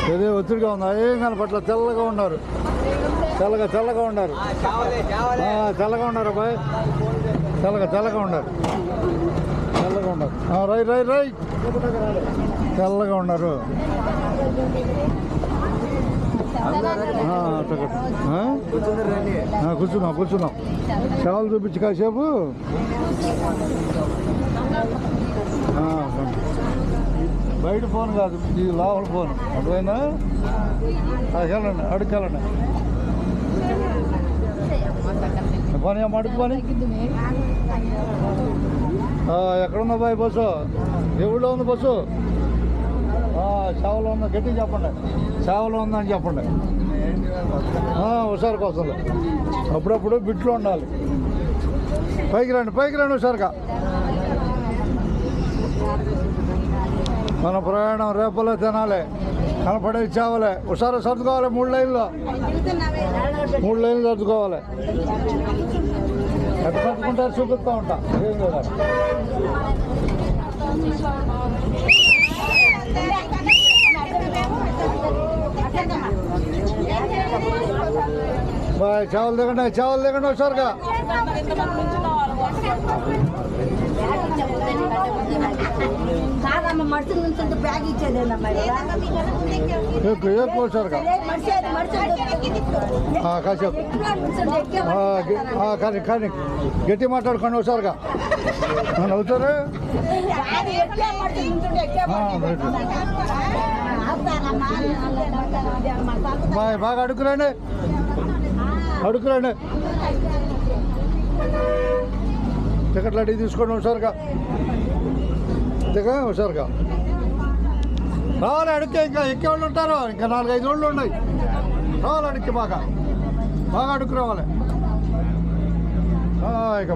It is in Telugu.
ఏదో ఒత్తిడిగా ఉందా? ఏం కనపట్ల తెల్లగా ఉన్నారు, తెల్లగా ఉన్నారు, తెల్లగా ఉన్నారు అబ్బాయి, తెల్లగా ఉన్నారు, రై తెల్లగా ఉన్నారు. కూర్చున్నాం సేవలు చూపించి కాసేపు. బయట ఫోన్ కాదు, ఇది లోపల ఫోన్. అటువైనా వెళ్ళండి, అడుక్కెళ్ళండి. పని అడుగు పని. ఎక్కడున్నా బాయ్ బస్సు? ఏ ఊళ్ళో ఉంది బస్సు? సేవలో ఉందా? గట్టిగా చెప్పండి. సేవలో ఉందని చెప్పండి. హుషారు కోసం అప్పుడప్పుడు బిట్లో ఉండాలి. పైకి రండి హుషారుగా. మన ప్రయాణం రేపల్లో తినాలి, కనపడేది చేవలే. హుషారు సర్దుకోవాలి. 3 లైన్లు సర్దుకోవాలి. ఎట్లా సర్దుకుంటారు చూపిస్తూ ఉంటా. ఏం లేదా బాయ్. చేవలు దిగండి హుషారుగా. ఎక్కువ హుషారుగా కాసేపు కానీ గట్టి మాట్లాడుకోండి హుషారుగా. అవుతారు బాగా అడుగురండి. టికెట్లు అడిగి తీసుకోండి హుషారుగా. హుషారుగా రావాలి. అడిగితే ఇంకా ఎక్కేవాళ్ళు ఉంటారు. ఇంకా 4-5 రోజులు ఉన్నాయి. రావాలి అడిగి బాగా అడుగు రావాలి ఇక.